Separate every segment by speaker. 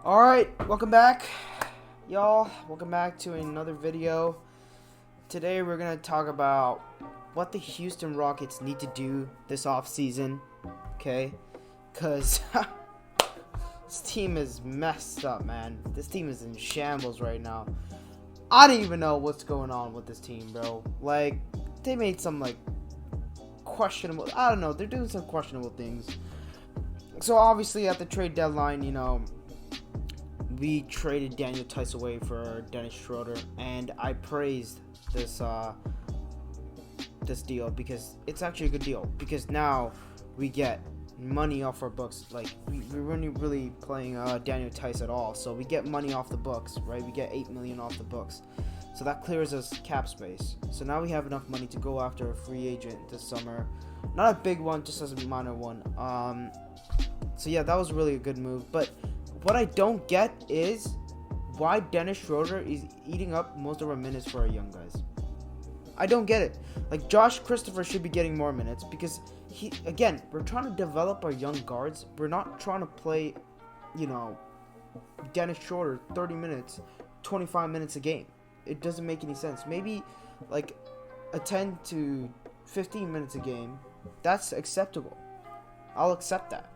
Speaker 1: Alright, welcome back, y'all. Welcome back to another video. Today we're going to talk about what the Houston Rockets need to do this offseason, okay? Because this team is messed up, man. This team is in shambles right now. I don't even know what's going on with this team, bro. Like, they made some, like, questionable, I don't know, they're doing some questionable things. So, obviously, at the trade deadline, you know, we traded Daniel Tice away for Dennis Schroeder, and I praised this deal because it's actually a good deal, because now we get money off our books. Like, we weren't really playing Daniel Tice at all, so we get money off the books, right? We get $8 million off the books, so that clears us cap space. So now we have enough money to go after a free agent this summer. Not a big one, just as a minor one. So yeah, that was really a good move. But what I don't get is why Dennis Schroeder is eating up most of our minutes for our young guys. I don't get it. Like, Josh Christopher should be getting more minutes, because we're trying to develop our young guards. We're not trying to play, you know, Dennis Schroeder 30 minutes, 25 minutes a game. It doesn't make any sense. Maybe like a 10 to 15 minutes a game, that's acceptable. I'll accept that.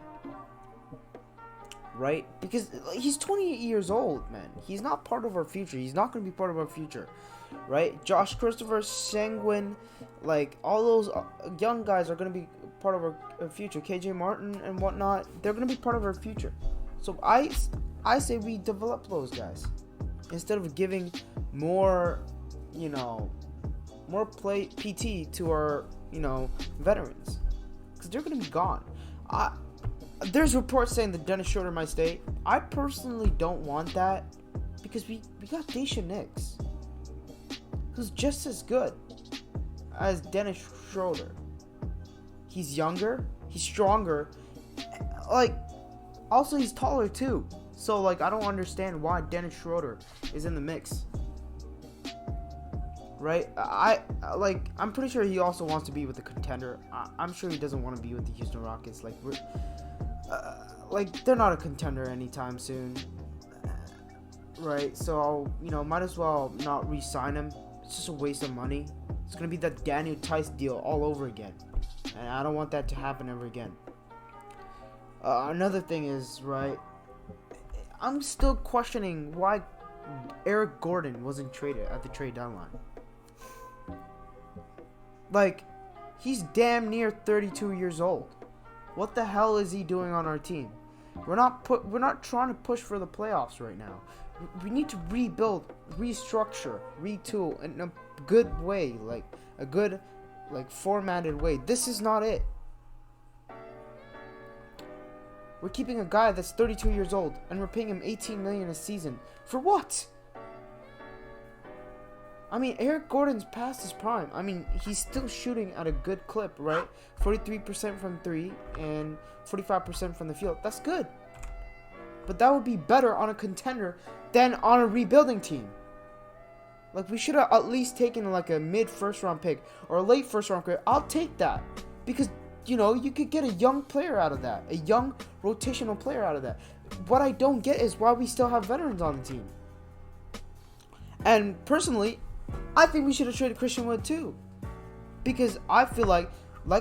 Speaker 1: Right? Because he's 28 years old, man. He's not part of our future. He's not going to be part of our future. Right? Josh Christopher, Sanguine, like, all those young guys are going to be part of our future. KJ Martin and whatnot, they're going to be part of our future. So I say we develop those guys instead of giving more, you know, more play PT to our, you know, veterans, because they're going to be gone. There's reports saying that Dennis Schroeder might stay. I personally don't want that, because we got Daisha Nix, who's just as good as Dennis Schroeder. He's younger, he's stronger, like, also he's taller too. So, like, I don't understand why Dennis Schroeder is in the mix. Right? I'm pretty sure he also wants to be with the contender. I'm sure he doesn't want to be with the Houston Rockets. Like, they're not a contender anytime soon, right? So, you know, might as well not re-sign him. It's just a waste of money. It's gonna be that Daniel Tice deal all over again, and I don't want that to happen ever again. Another thing is, right, I'm still questioning why Eric Gordon wasn't traded at the trade deadline. Like, he's damn near 32 years old. What the hell is he doing on our team? We're not trying to push for the playoffs right now. We need to rebuild, restructure, retool in a good way, like a good, like, formatted way. This is not it. We're keeping a guy that's 32 years old, and we're paying him $18 million a season. For what? I mean, Eric Gordon's past his prime. I mean, he's still shooting at a good clip, right? 43% from 3 and 45% from the field. That's good. But that would be better on a contender than on a rebuilding team. Like, we should have at least taken, like, a mid-first round pick or a late first round pick. I'll take that, because, you know, you could get a young player out of that. A young rotational player out of that. What I don't get is why we still have veterans on the team. And personally, I think we should have traded Christian Wood too, because I feel like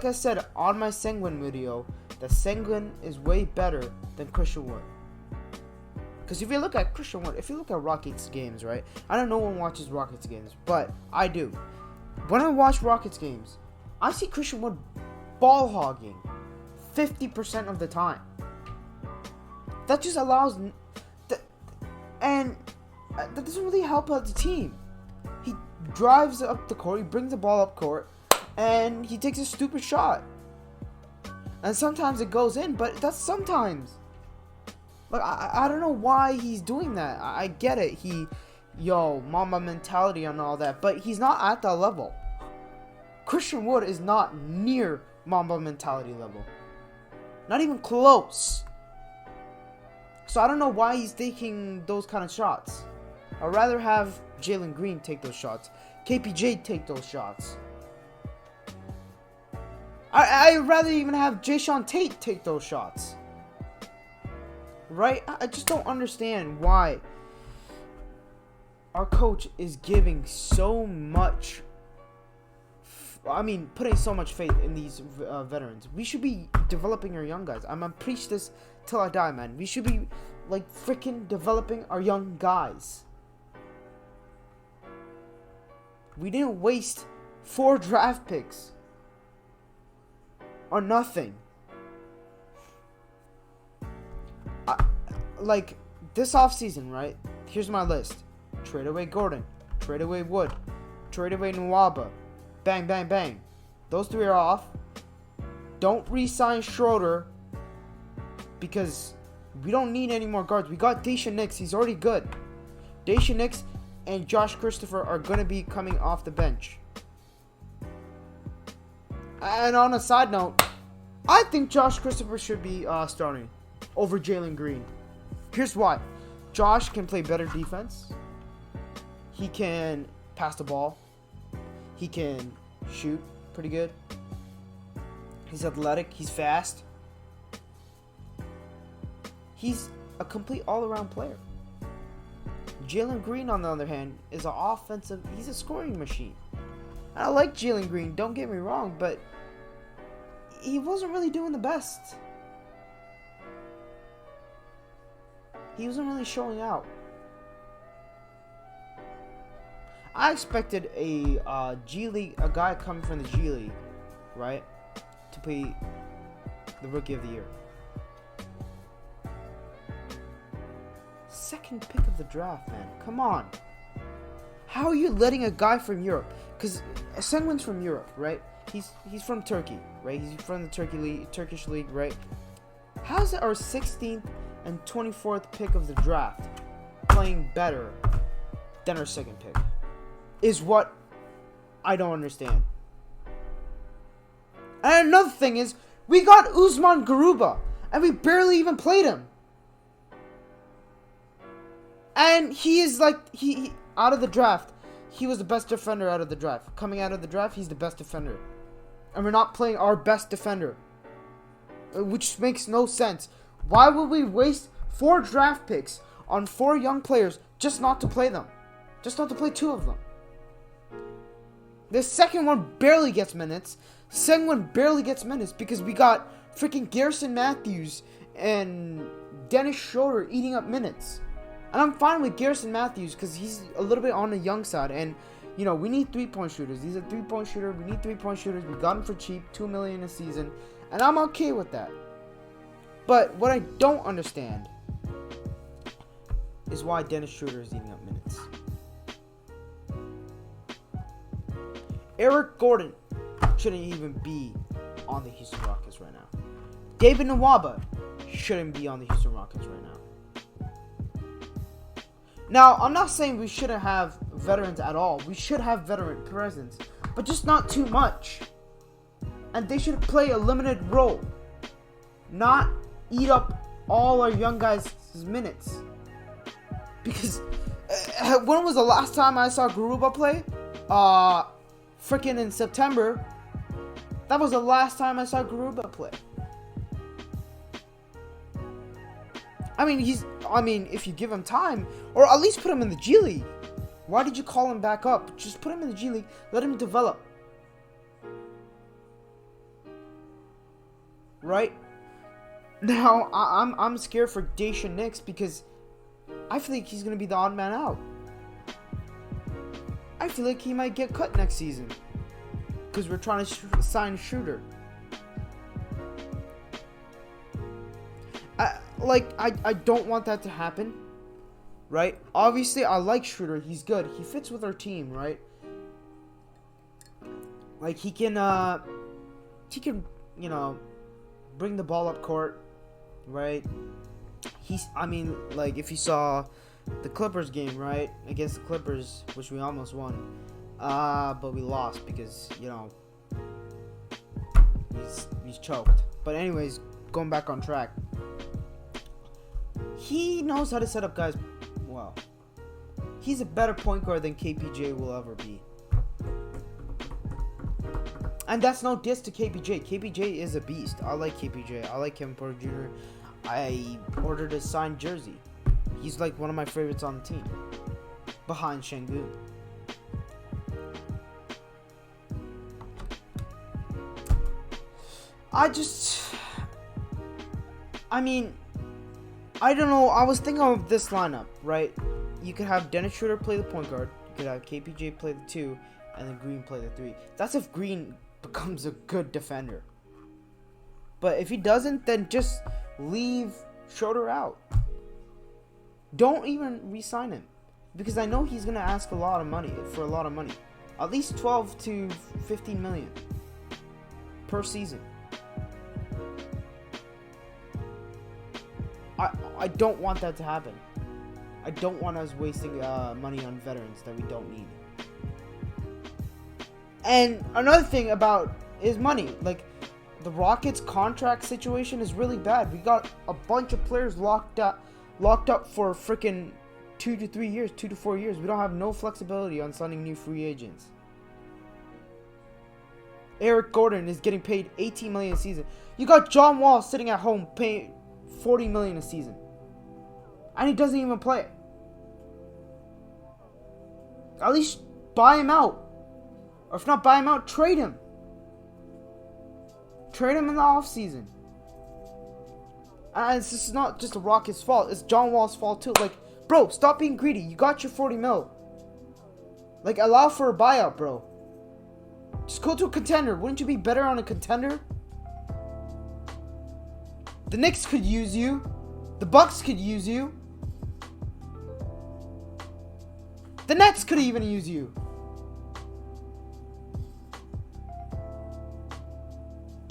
Speaker 1: I said on my Sanguine video, that Sanguine is way better than Christian Wood. Because if you look at Christian Wood, if you look at Rockets games, right? I know no one watches Rockets games, but I do. When I watch Rockets games, I see Christian Wood ball hogging 50% of the time. That just allows, and that doesn't really help out the team. He drives up the court, he brings the ball up court, and he takes a stupid shot. And sometimes it goes in, but that's sometimes. Like, I don't know why he's doing that. I get it. Mamba mentality and all that, but he's not at that level. Christian Wood is not near Mamba mentality level. Not even close. So I don't know why he's taking those kind of shots. I'd rather have Jalen Green take those shots. KPJ take those shots. I'd rather even have Jayshawn Tate take those shots. right? I just don't understand why our coach is giving so much. Putting so much faith in these veterans. We should be developing our young guys. I'm gonna preach this till I die, man. We should be like freaking developing our young guys. We didn't waste 4 draft picks on nothing. Like this offseason, right? Here's my list. Trade away Gordon. Trade away Wood. Trade away Nwaba. Bang, bang, bang. Those 3 are off. Don't re-sign Schroeder because we don't need any more guards. We got Daisha Nix. He's already good. Daisha Nix and Josh Christopher are going to be coming off the bench. And on a side note, I think Josh Christopher should be starting over Jalen Green. Here's why. Josh can play better defense. He can pass the ball. He can shoot pretty good. He's athletic. He's fast. He's a complete all-around player. Jalen Green, on the other hand, is an offensive. He's a scoring machine. And I like Jalen Green. Don't get me wrong, but he wasn't really doing the best. He wasn't really showing out. I expected a guy coming from the G League, right, to be the Rookie of the Year. Second pick of the draft, man. Come on. How are you letting a guy from Europe? Because Sengun's from Europe, right? He's from Turkey, right? He's from the Turkish league, right? How's it our 16th and 24th pick of the draft playing better than our second pick? Is what I don't understand. And another thing is, we got Usman Garuba, and we barely even played him. And he is like, he out of the draft, he was the best defender out of the draft. Coming out of the draft, he's the best defender. And we're not playing our best defender, which makes no sense. Why would we waste 4 draft picks on 4 young players just not to play them? Just not to play 2 of them. The second one barely gets minutes. Second one barely gets minutes because we got freaking Garrison Matthews and Dennis Schroeder eating up minutes. And I'm fine with Garrison Matthews because he's a little bit on the young side. And, you know, we need 3-point shooters. He's a 3-point shooter. We need 3-point shooters. We got him for cheap, $2 million a season. And I'm okay with that. But what I don't understand is why Dennis Schroeder is eating up minutes. Eric Gordon shouldn't even be on the Houston Rockets right now. David Nwaba shouldn't be on the Houston Rockets right now. Now, I'm not saying we shouldn't have veterans at all. We should have veteran presence, but just not too much. And they should play a limited role, not eat up all our young guys' minutes. Because when was the last time I saw Garuba play? Freaking in September. That was the last time I saw Garuba play. If you give him time, or at least put him in the G League. Why did you call him back up? Just put him in the G League. Let him develop. Right? Now, I'm scared for Daisha Nix because I feel like he's going to be the odd man out. I feel like he might get cut next season because we're trying to sign Shooter. I don't want that to happen, right? Obviously, I like Schroeder. He's good. He fits with our team, right? Like, he can, bring the ball up court, right? If you saw the Clippers game, right? Against the Clippers, which we almost won. But we lost because, he's choked. But anyways, going back on track. He knows how to set up guys well. He's a better point guard than KPJ will ever be. And that's no diss to KPJ. KPJ is a beast. I like KPJ. I like Kevin Porter Jr. I ordered a signed jersey. He's like one of my favorites on the team, behind Şengün. I mean, I don't know. I was thinking of this lineup, right? You could have Dennis Schroeder play the point guard. You could have KPJ play the 2, and then Green play the 3. That's if Green becomes a good defender. But if he doesn't, then just leave Schroeder out. Don't even re-sign him, because I know he's gonna ask a lot of money at least 12 to 15 million per season. I don't want that to happen. I don't want us wasting money on veterans that we don't need. And another thing about is money. Like, the Rockets' contract situation is really bad. We got a bunch of players locked up for freaking 2 to 3 years, 2 to 4 years. We don't have no flexibility on signing new free agents. Eric Gordon is getting paid $18 million a season. You got John Wall sitting at home paying $40 million a season, and he doesn't even play. At least buy him out, or if not buy him out, trade him. Trade him in the offseason. And this is not just the Rockets' fault. It's John Wall's fault too. Like, bro, stop being greedy. You got your 40 mil. Like, allow for a buyout, bro. Just go to a contender. Wouldn't you be better on a contender? The Knicks could use you. The Bucks could use you. The Nets could even use you.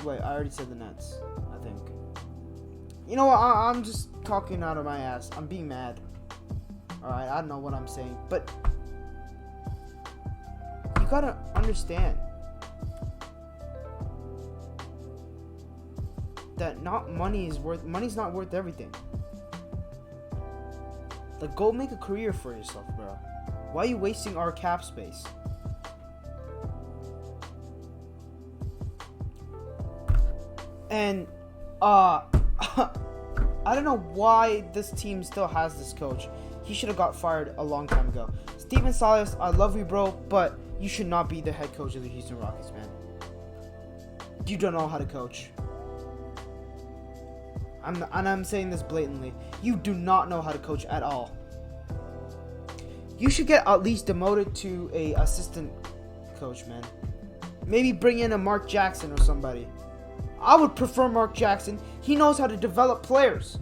Speaker 1: Wait, I already said the Nets, I think. You know what? I'm just talking out of my ass. I'm being mad. Alright, I don't know what I'm saying. But you gotta understand that money's not worth everything. Like, go make a career for yourself, bro. Why are you wasting our cap space? And I don't know why this team still has this coach. He should have got fired a long time ago. Stephen Silas, I love you, bro, but you should not be the head coach of the Houston Rockets, man. You don't know how to coach. I'm saying this blatantly. You do not know how to coach at all. You should get at least demoted to a assistant coach, man. Maybe bring in a Mark Jackson or somebody. I would prefer Mark Jackson. He knows how to develop players.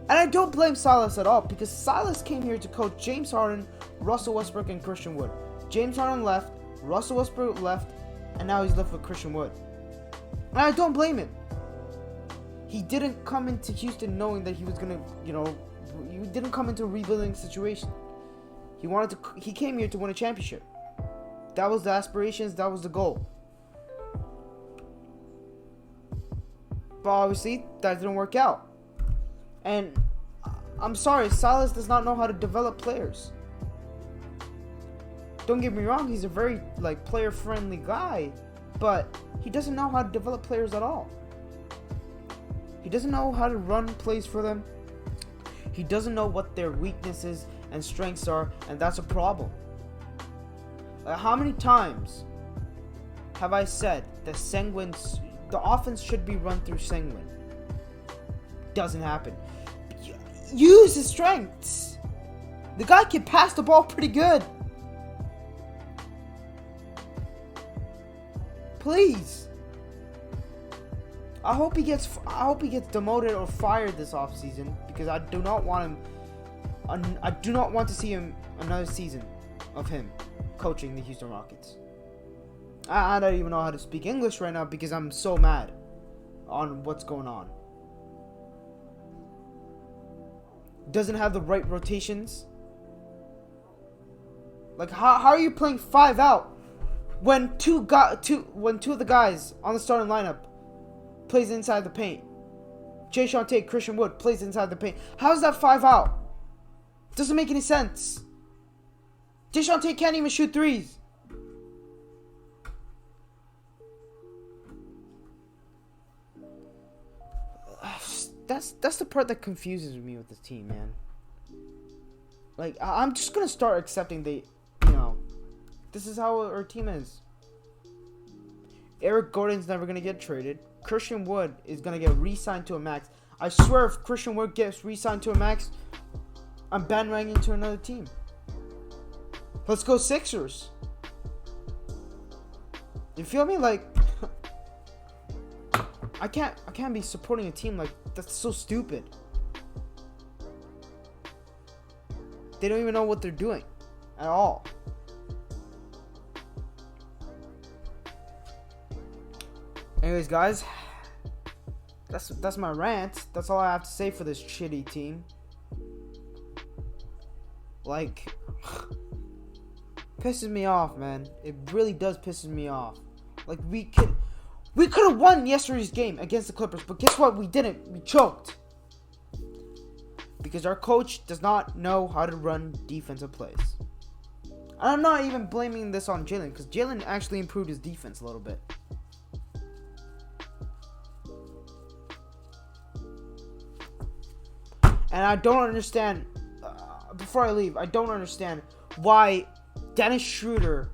Speaker 1: And I don't blame Silas at all, because Silas came here to coach James Harden, Russell Westbrook, and Christian Wood. James Harden left, Russell Westbrook left, and now he's left with Christian Wood. And I don't blame him. He didn't come into Houston knowing that he was gonna, he didn't come into a rebuilding situation. He came here to win a championship. That was the aspirations, that was the goal. But obviously, that didn't work out. And I'm sorry, Silas does not know how to develop players. Don't get me wrong, he's a very player-friendly guy, but he doesn't know how to develop players at all. He doesn't know how to run plays for them. He doesn't know what their weaknesses and strengths are, and that's a problem. How many times have I said that the offense should be run through Sengun? Doesn't happen. Use his strengths. The guy can pass the ball pretty good. Please. I hope he gets demoted or fired this offseason, because I do not want to see him another season of him coaching the Houston Rockets. I don't even know how to speak English right now because I'm so mad on what's going on. Doesn't have the right rotations. Like, how are you playing 5 out when two of the guys on the starting lineup plays inside the paint? Jae'Sean Tate, Christian Wood plays inside the paint. How is that 5 out? Doesn't make any sense. Jae'Sean Tate can't even shoot threes. that's the part that confuses me with this team, man. Like, I'm just gonna start accepting this is how our team is. Eric Gordon's never gonna get traded. Christian Wood is gonna get re-signed to a max. I swear, if Christian Wood gets re-signed to a max, I'm bandwagoning to another team. Let's go Sixers. You feel me? Like, I can't be supporting a team like that's so stupid. They don't even know what they're doing at all. Anyways, guys, that's my rant. That's all I have to say for this shitty team. Like, pisses me off, man. It really does pisses me off. Like, we could have won yesterday's game against the Clippers, but guess what? We didn't. We choked. Because our coach does not know how to run defensive plays. And I'm not even blaming this on Jalen, because Jalen actually improved his defense a little bit. And I don't understand, before I leave, I don't understand why Dennis Schroeder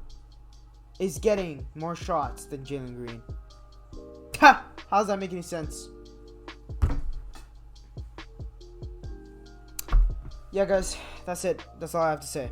Speaker 1: is getting more shots than Jalen Green. Ha! How does that make any sense? Yeah, guys, that's it. That's all I have to say.